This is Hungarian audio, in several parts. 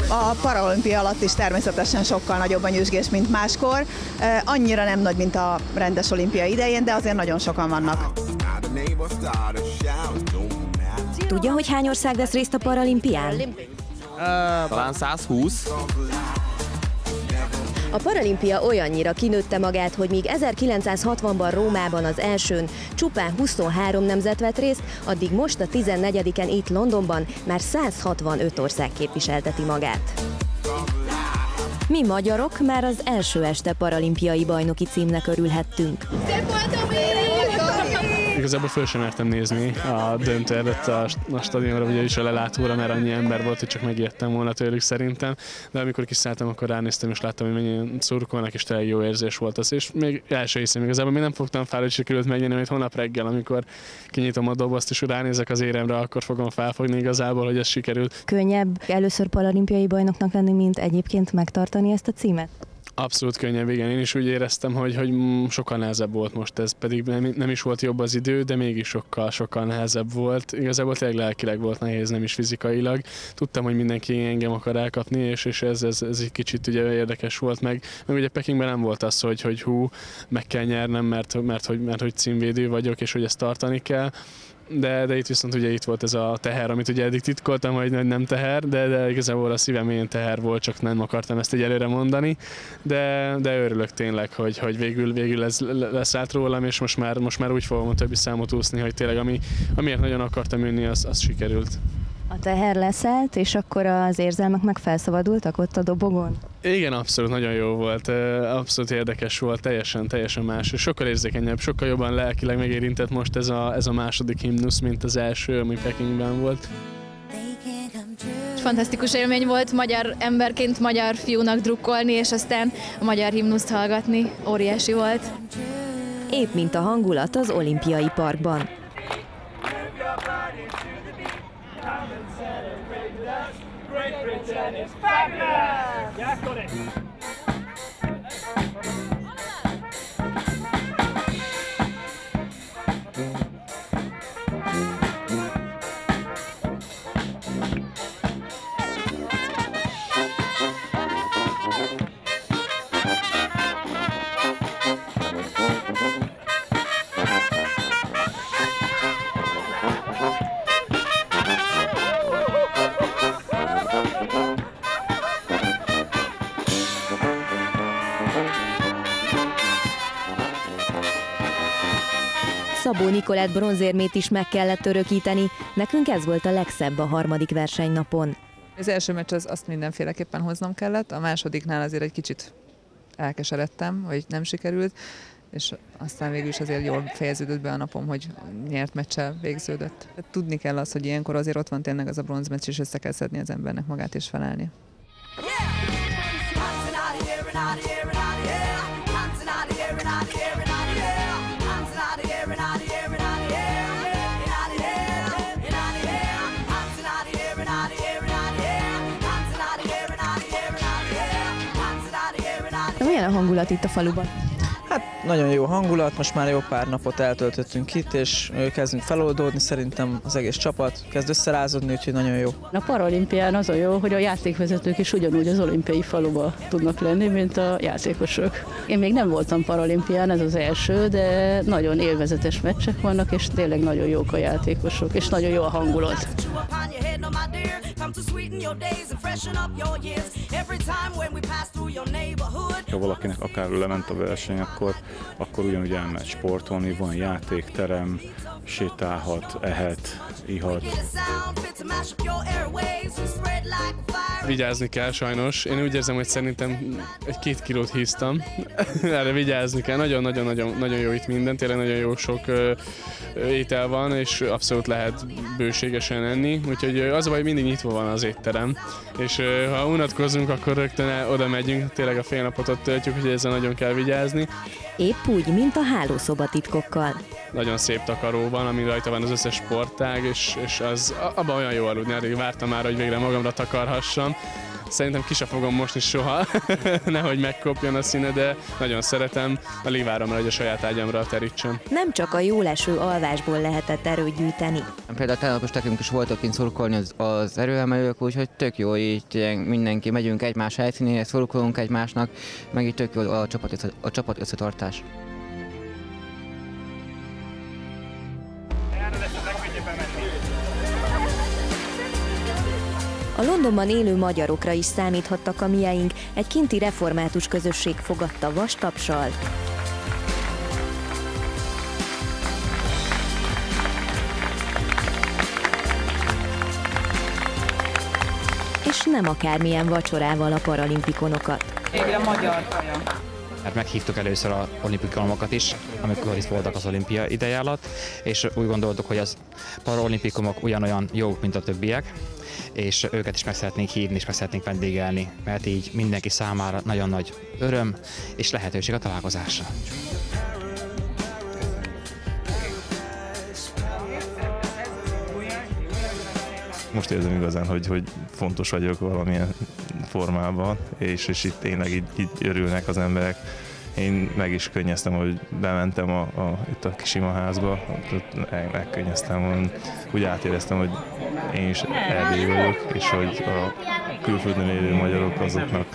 A paraolimpia alatt is természetesen sokkal nagyobb a nyüzsgés, mint máskor. Annyira nem nagy, mint a rendes olimpia idején, de azért nagyon sokan vannak. Tudja, hogy hány ország vesz részt a paralimpián? Talán 120. A paralimpia olyannyira kinőtte magát, hogy míg 1960-ban Rómában az elsőn csupán 23 nemzet vett részt, addig most a 14-en itt Londonban már 165 ország képviselteti magát. Mi magyarok már az első este paralimpiai bajnoki címnek örülhettünk. Igazából föl sem mertem nézni a döntő előtt a stadionra, vagy is a lelátóra, mert annyi ember volt, hogy csak megijedtem volna tőlük szerintem. De amikor kiszálltam, akkor ránéztem, és láttam, hogy mennyien szurkolnak, és tényleg jó érzés volt az. És még első hiszem, igazából még nem fogtam fel, hogy sikerült megnyerni, hogy holnap reggel, amikor kinyitom a dobozt, és ránézek az éremre, akkor fogom felfogni igazából, hogy ez sikerült. Könnyebb először paralimpiai bajnoknak lenni, mint egyébként megtartani ezt a címet? Abszolút könnyebb, igen. Én is úgy éreztem, hogy sokkal nehezebb volt most ez, pedig nem is volt jobb az idő, de mégis sokkal nehezebb volt. Igazából tényleg lelkileg volt nehéz, nem is fizikailag. Tudtam, hogy mindenki engem akar elkapni, és ez egy kicsit ugye érdekes volt meg ugye Pekingben nem volt az, hogy hú, meg kell nyernem, mert hogy címvédő vagyok, és hogy ezt tartani kell. De itt viszont ugye itt volt ez a teher, amit ugye eddig titkoltam, hogy nem teher, de igazából a szívem ilyen teher volt, csak nem akartam ezt így előre mondani. De örülök tényleg, hogy végül ez leszállt rólam, és most már úgy fogom a többi számot úszni, hogy tényleg amiért nagyon akartam ünni, az sikerült. A teher leszállt, és akkor az érzelmek meg felszabadultak ott a dobogon? Igen, abszolút nagyon jó volt, abszolút érdekes volt, teljesen más. Sokkal érzékenyebb, sokkal jobban lelkileg megérintett most ez a második himnusz, mint az első, ami Pekingben volt. Fantasztikus élmény volt magyar emberként magyar fiúnak drukkolni, és aztán a magyar himnuszt hallgatni, óriási volt. Épp mint a hangulat az olimpiai parkban. Szabó Nikolett bronzérmét is meg kellett örökíteni, nekünk ez volt a legszebb a harmadik versenynapon. Az első meccs azt mindenféleképpen hoznom kellett, a másodiknál azért egy kicsit elkeseredtem, hogy nem sikerült, és aztán végül is azért jól fejeződött be a napom, hogy nyert meccsel végződött. Tudni kell az, hogy ilyenkor azért ott van tényleg az a bronzmeccs, és össze kell szedni az embernek magát és felállni. Milyen a hangulat itt a faluban? Hát nagyon jó hangulat, most már jó pár napot eltöltöttünk itt, és kezdünk feloldódni, szerintem az egész csapat kezd összerázódni, úgyhogy nagyon jó. A paralimpián az a jó, hogy a játékvezetők is ugyanúgy az olimpiai faluba tudnak lenni, mint a játékosok. Én még nem voltam paralimpián, ez az első, de nagyon élvezetes meccsek vannak, és tényleg nagyon jók a játékosok, és nagyon jó a hangulat. Ha valakinek akár lement a verseny, akkor ugyanúgy elmegy sportolni, van játékterem, sétálhat, ehet, ihat. Vigyázni kell sajnos. Én úgy érzem, hogy szerintem 1-2 kilót híztam. Erre vigyázni kell. Nagyon jó itt minden, tényleg nagyon jó sok étel van, és abszolút lehet bőségesen enni. Úgyhogy az a baj, mindig nyitva van az étterem. És ha unatkozunk, akkor rögtön oda megyünk, tényleg a fél napot ott töltjük, úgyhogy ezzel nagyon kell vigyázni. Épp úgy, mint a hálószobatitkokkal. Nagyon szép takaró van, ami rajta van az összes sportág, és az abban olyan jó aludni, addig vártam már, hogy végre magamra takarhassam. Szerintem ki sem fogom mosni soha, nehogy megkopjon a színe, de nagyon szeretem a liváromra, hogy a saját ágyamra terítsem. Nem csak a jól eső alvásból lehetett erőt gyűjteni. Például tegnap is nekünk is voltak kint szurkolni az erőemelők, úgyhogy tök jó, így mindenki megyünk egymás helyszínéhez, szurkolunk egymásnak, meg így tök jó a csapat összetartás. A Londonban élő magyarokra is számíthattak a miénk, egy kinti református közösség fogadta vastapssal. És nem akármilyen vacsorával a paralimpikonokat. Végre magyar kaja. Hát meghívtuk először az olimpikumokat is, amikor itt voltak az olimpia ideje alatt, és úgy gondoltuk, hogy az paralimpikumok ugyanolyan jók, mint a többiek, és őket is meg szeretnénk hívni, és meg szeretnénk vendégelni, mert így mindenki számára nagyon nagy öröm és lehetőség a találkozásra. Most érzem igazán, hogy fontos vagyok valamilyen formában, és itt tényleg így örülnek az emberek. Én meg is könnyeztem, hogy bementem itt a kis imaházba, megkönnyeztem, úgy átéreztem, hogy én is erdélyi vagyok, és hogy a külföldön élő magyarok azoknak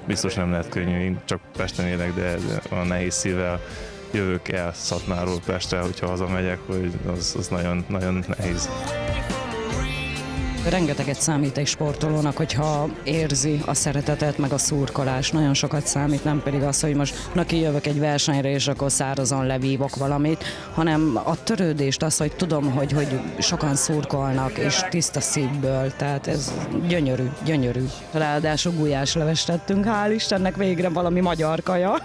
biztos nem lehet könnyű. Én csak Pesten élek, de a nehéz szívvel jövök el Szatmáról Pestre, hogyha hazamegyek, hogy az nagyon, nagyon nehéz. Rengeteget számít egy sportolónak, hogyha érzi a szeretetet, meg a szurkolás. Nagyon sokat számít, nem pedig az, hogy most kijövök egy versenyre, és akkor szárazon levívok valamit, hanem a törődést, az, hogy tudom, hogy sokan szurkolnak, és tiszta szívből, tehát ez gyönyörű, gyönyörű. Ráadásul gulyáslevest tettünk, hál' Istennek, végre valami magyar kaja.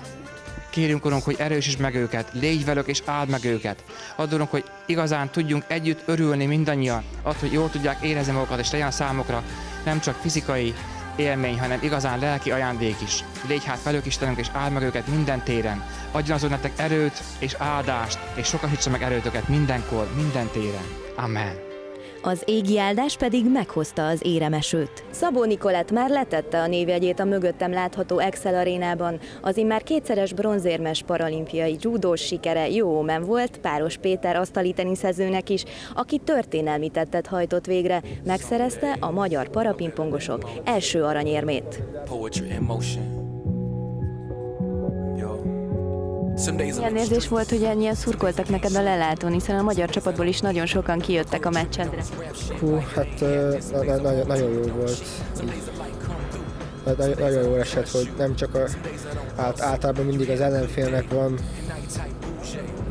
Kérjünk, Urunk, hogy erősítsd meg őket, légy velük és áld meg őket. Add, Urunk, hogy igazán tudjunk együtt örülni mindannyian, add, hogy jól tudják érezni magukat, és legyen számukra nem csak fizikai élmény, hanem igazán lelki ajándék is. Légy hát velük, Istenünk, és áld meg őket minden téren. Adjon azon nektek erőt és áldást, és sokasítsa meg erőtöket mindenkor, minden téren. Amen. Az égi áldás pedig meghozta az éremesőt. Szabó Nikolett már letette a névjegyét a mögöttem látható Excel arénában. Az immár kétszeres bronzérmes paralimpiai judós sikere jó omen volt Páros Péter asztali teniszezőnek is, aki történelmi tettet hajtott végre, megszerezte a magyar parapingpongosok első aranyérmét. Milyen érzés volt, hogy ennyien szurkoltak neked a lelátón, hiszen a magyar csapatból is nagyon sokan kijöttek a meccsedre? Hát nagyon jó volt. Nagyon jó esett, hogy nem csak általában mindig az ellenfélnek van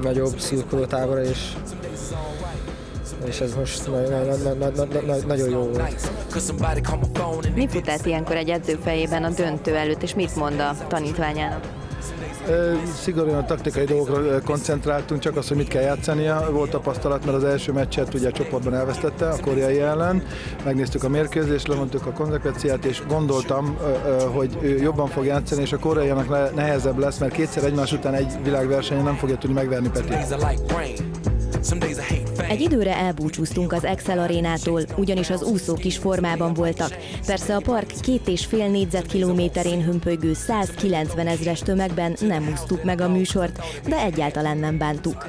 nagyobb szurkolótábora, és ez most nagyon jó volt. Mi fut át ilyenkor egy edző fejében a döntő előtt, és mit mond a tanítványának? Szigorúan a taktikai dolgokra koncentráltunk, csak az, hogy mit kell játszania. Volt tapasztalat, mert az első meccset ugye a csoportban elvesztette a koreai ellen. Megnéztük a mérkőzést, lemondtuk a konzekvenciát, és gondoltam, hogy ő jobban fog játszani, és a koreaianak nehezebb lesz, mert kétszer egymás után egy világversenyen nem fogja tudni megverni Petit. Egy időre elbúcsúztunk az Excel arénától, ugyanis az úszók is formában voltak. Persze a park 2,5 négyzetkilométerén hömpölygő 190 000-es tömegben nem úsztuk meg a műsort, de egyáltalán nem bántuk.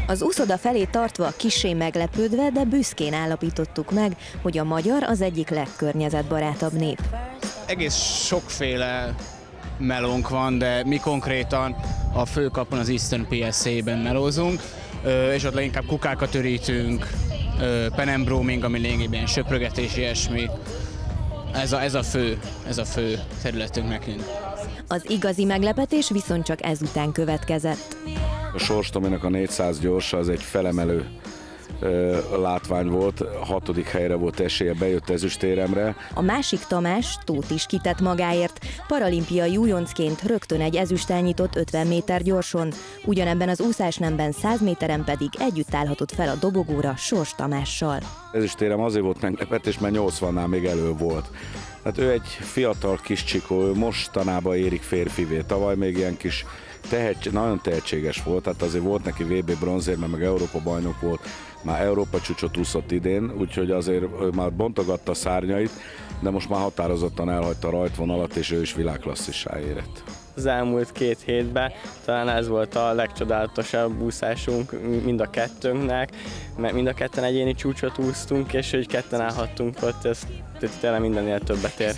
Az úszoda felé tartva kissé meglepődve, de büszkén állapítottuk meg, hogy a magyar az egyik legkörnyezetbarátabb nép. Egész sokféle melónk van, de mi konkrétan a főkapon az Eastern PSA-ben melózunk, és ott leginkább kukákat örítünk, penembroming, ami lényegében söprögetés, ilyesmi. Ez a fő területünk nekünk. Az igazi meglepetés viszont csak ezután következett. A Sors Tominak a 400 gyorsa az egy felemelő látvány volt, 6. helyre volt esélye, bejött ezüstéremre. A másik Tamás, Tóth is kitett magáért, paralimpiai újoncként rögtön egy ezüsttel nyitott 50 méter gyorson, ugyanebben az úszásnemben 100 méteren pedig együtt állhatott fel a dobogóra Sors Tamással. Ezüstérem azért volt meglepetés, mert 80-nál még elő volt. Hát ő egy fiatal kis csikó, ő mostanában érik férfivé, tavaly még ilyen kis nagyon tehetséges volt, tehát azért volt neki VB bronzérme, meg Európa bajnok volt, már Európa csúcsot úszott idén, úgyhogy azért már bontogatta a szárnyait, de most már határozottan elhagyta a rajtvonalat, és ő is világklasszissá érett. Az elmúlt 2 hétben talán ez volt a legcsodálatosabb úszásunk mind a kettőnknek, mert mind a ketten egyéni csúcsot úsztunk, és hogy ketten állhattunk ott, ez tényleg mindennél többet ér.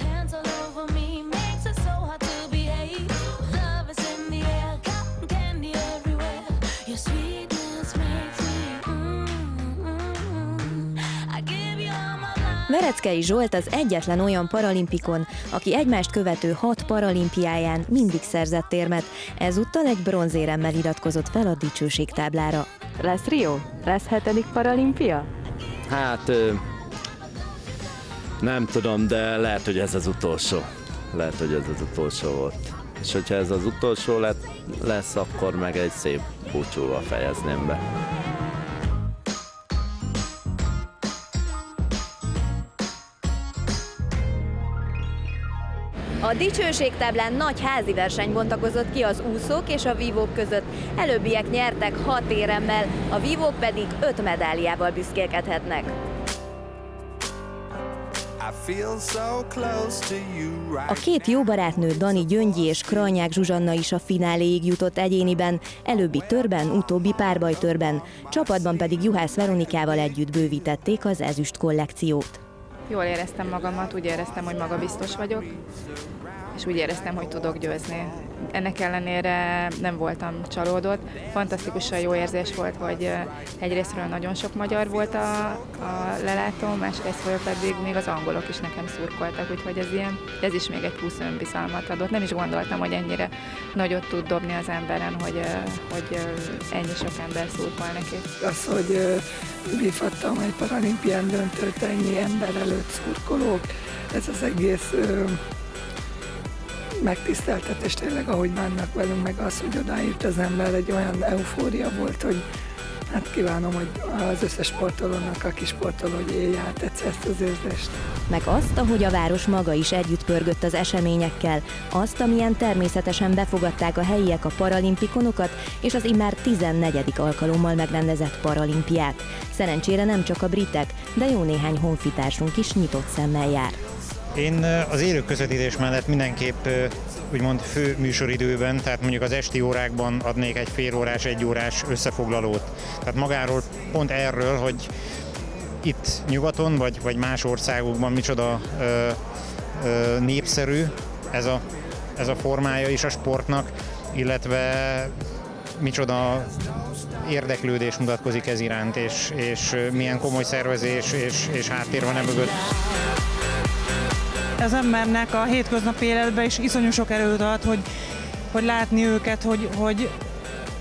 Vereckei Zsolt az egyetlen olyan paralimpikon, aki egymást követő 6 paralimpiáján mindig szerzett érmet, ezúttal egy bronzéremmel iratkozott fel a dicsőségtáblára. Lesz Rio? Lesz 7. paralimpia? Hát nem tudom, de lehet, hogy ez az utolsó. Lehet, hogy ez az utolsó volt. És hogyha ez az utolsó lesz, akkor meg egy szép búcsúval fejezném be. A dicsőségtáblán nagy házi verseny bontakozott ki az úszók és a vívók között. Előbbiek nyertek 6 éremmel, a vívók pedig 5 medáliával büszkélkedhetnek. A 2 jó barátnő Dani Gyöngyi és Krajnyák Zsuzsanna is a fináléig jutott egyéniben, előbbi körben, utóbbi párbajtörben, csapatban pedig Juhász Veronikával együtt bővítették az ezüst kollekciót. Jól éreztem magamat, úgy éreztem, hogy magabiztos vagyok, és úgy éreztem, hogy tudok győzni. Ennek ellenére nem voltam csalódott. Fantasztikusan jó érzés volt, hogy egyrésztről nagyon sok magyar volt a lelátó, másrésztről pedig még az angolok is nekem szurkoltak, úgyhogy ez is még egy plusz önbizalmat adott. Nem is gondoltam, hogy ennyire nagyot tud dobni az emberen, hogy ennyi sok ember szurkol neki. Az, hogy vívhattam egy paralimpián döntőt, ennyi ember előtt szurkolók, ez az egész megtiszteltetés tényleg, ahogy bánnak velünk, meg az, hogy odáért az ember, egy olyan eufória volt, hogy hát kívánom, hogy az összes sportolónak, aki sportol, hogy élje át egyszer ezt az érzést. Meg azt, ahogy a város maga is együtt pörgött az eseményekkel, azt, amilyen természetesen befogadták a helyiek a paralimpikonokat, és az immár 14. alkalommal megrendezett paralimpiát. Szerencsére nem csak a britek, de jó néhány honfitársunk is nyitott szemmel jár. Én az élő közvetítés mellett mindenképp úgymond fő műsoridőben, tehát mondjuk az esti órákban adnék egy félórás, 1 órás összefoglalót. Tehát magáról, pont erről, hogy itt nyugaton, vagy más országokban micsoda népszerű ez a formája is a sportnak, illetve micsoda érdeklődés mutatkozik ez iránt, és milyen komoly szervezés és háttér van mögött. Az embernek a hétköznapi életben is iszonyú sok erőt ad, hogy látni őket, hogy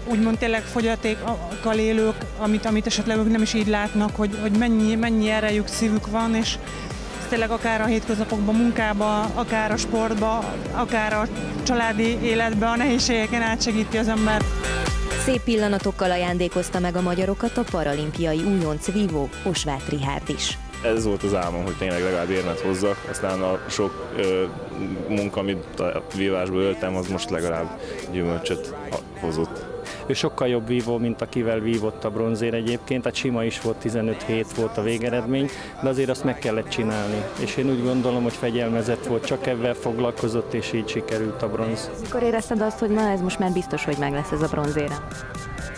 úgymond tényleg fogyatékkal élők, amit esetleg ők nem is így látnak, hogy mennyi erejük, szívük van, és tényleg akár a hétköznapokban, munkában, akár a sportban, akár a családi életben, a nehézségeken átsegíti az ember. Szép pillanatokkal ajándékozta meg a magyarokat a paralimpiai újonc vívó Osváth Richárd is. Ez volt az álmom, hogy tényleg legalább érmet hozzak, aztán a sok munka, amit a vívásból öltem, az most legalább gyümölcsöt hozott. Ő sokkal jobb vívó, mint akivel vívott a bronzér egyébként, a sima is volt, 15-7 volt a végeredmény, de azért azt meg kellett csinálni. És én úgy gondolom, hogy fegyelmezett volt, csak ebben foglalkozott, és így sikerült a bronz. Mikor érezted azt, hogy na ez most már biztos, hogy meg lesz ez a bronzérem?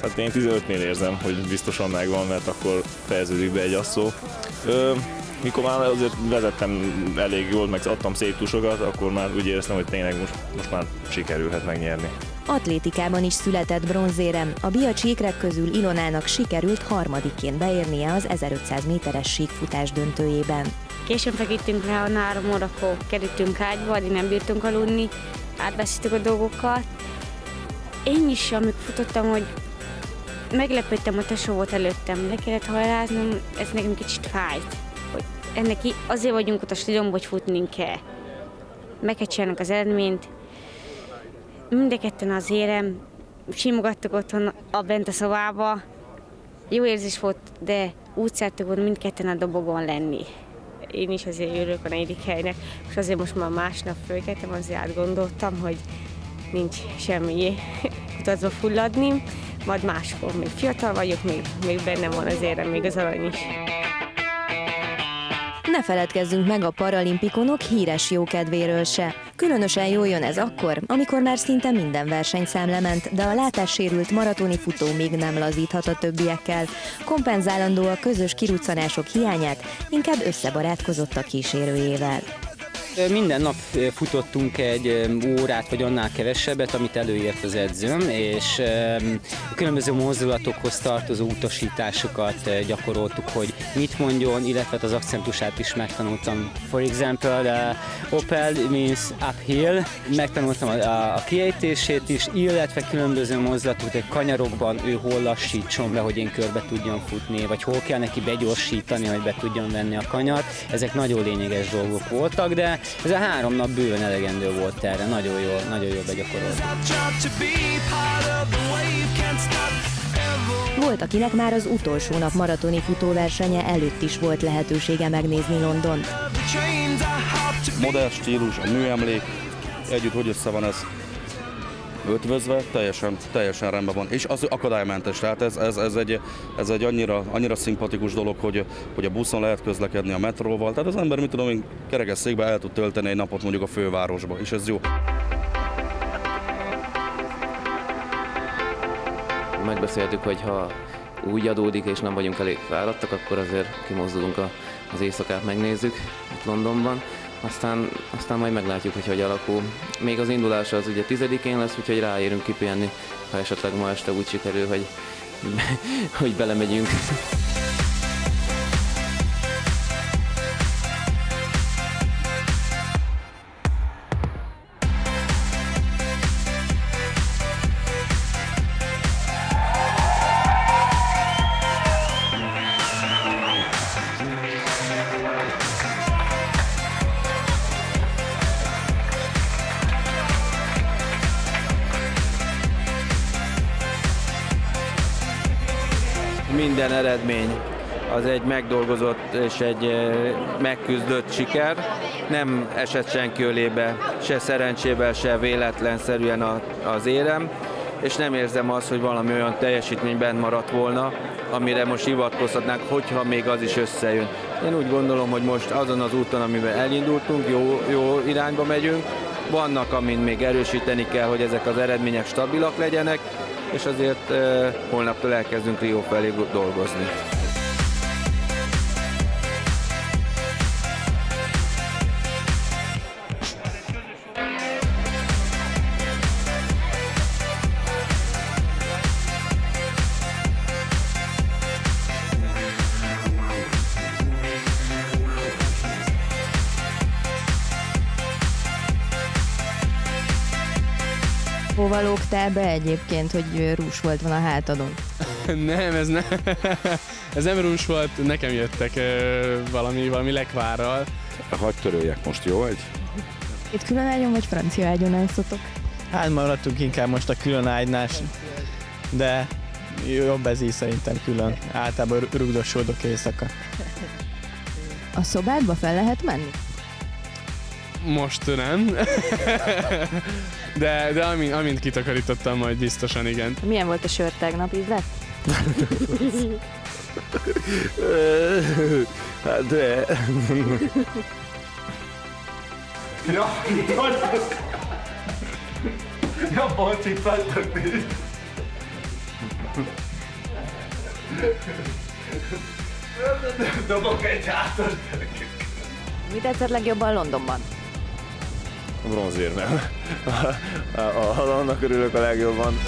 Hát én 15-nél érzem, hogy biztosan megvan, mert akkor fejeződik be egy asszó. Mikor már azért vezettem elég jól, meg adtam szép tusokat, akkor már úgy éreztem, hogy tényleg most már sikerülhet megnyerni. Atlétikában is született bronzérem. A biacsi ikrek közül Ilonának sikerült harmadikként beérnie az 1500 méteres síkfutás döntőjében. Későn feküdtünk le, a 3 órakor kerültünk ágyba, addig nem bírtunk aludni, átbeszéltük a dolgokat. Én is, amíg futottam, hogy meglepődtem, hogy tesó volt előttem. Le kellett hajráznom, ez nekem kicsit fájt. Hogy ennek azért vagyunk ott a stadionban, hogy futnunk kell. Meg kell csinálnunk az eredményt. Mind a ketten az érem, simogattuk otthon bent a szobába. Jó érzés volt, de úgy szerettük volna mindketten a dobogon lenni. Én is azért örülök a 4. helynek, és azért most már másnap fölkeltem, azért átgondoltam, hogy nincs semmi kutatva fulladni, majd máskor még fiatal vagyok, még bennem van az érem, még az arany is. Ne feledkezzünk meg a paralimpikonok híres jókedvéről se. Különösen jól jön ez akkor, amikor már szinte minden versenyszám lement, de a látássérült maratoni futó még nem lazíthat a többiekkel. Kompenzálandó a közös kiruccanások hiányát, inkább összebarátkozott a kísérőjével. Minden nap futottunk egy órát vagy annál kevesebbet, amit előírt az edzőm, és különböző mozdulatokhoz tartozó utasításokat gyakoroltuk, hogy mit mondjon, illetve az akcentusát is megtanultam. For example, Opel means uphill, megtanultam a kiejtését is, illetve különböző mozdulatok, hogy kanyarokban ő hol lassítson be, hogy én körbe tudjam futni, vagy hol kell neki begyorsítani, hogy be tudjon venni a kanyart. Ezek nagyon lényeges dolgok voltak, de ez a 3 nap bőven elegendő volt erre, nagyon jól begyakoroltam. Volt, akinek már az utolsó nap maratoni futóversenye előtt is volt lehetősége megnézni Londont. Modern stílus, a műemlék, együtt hogy össze van ez ötvözve, teljesen rendben van. És az akadálymentes, tehát ez egy annyira szimpatikus dolog, hogy a buszon lehet közlekedni, a metróval. Tehát az ember, mit tudom én, kerekesszékbe el tud tölteni egy napot mondjuk a fővárosba, és ez jó. Megbeszéltük, hogy ha úgy adódik és nem vagyunk elég fáradtak, akkor azért kimozdulunk az éjszakát megnézzük itt Londonban. Aztán majd meglátjuk, hogy alakul. Még az indulás az ugye 10-én lesz, úgyhogy ráérünk kipihenni, ha esetleg ma este úgy sikerül, hogy belemegyünk. Minden eredmény az egy megdolgozott és egy megküzdött siker. Nem esett senki ölébe, se szerencsével, se véletlenszerűen az érem, és nem érzem azt, hogy valami olyan teljesítmény bent maradt volna, amire most hivatkozhatnánk, hogyha még az is összejön. Én úgy gondolom, hogy most azon az úton, amiben elindultunk, jó irányba megyünk. Vannak, amin még erősíteni kell, hogy ezek az eredmények stabilak legyenek, és azért holnaptól elkezdünk Rio felé dolgozni. Hova lógtál be egyébként, hogy rús volt van a hátadon? Nem, ez nem rús volt, nekem jöttek valami lekvárral. Hadd töröljek most, jó? Itt külön ágyon vagy francia ágyon alszotok? Hát maradtunk inkább most a külön ágynál, de jobb ez így szerintem külön. Általában rugdosódok éjszaka. A szobádba fel lehet menni? Most nem, de amint kitakarítottam, majd biztosan igen. Milyen volt a sör tegnap, ízlet? Hát de... Jobban cipeltek nézd! Dobok egy hátat! Mi tetszett legjobban Londonban? A bronzérmem. Annak örülök a legjobban.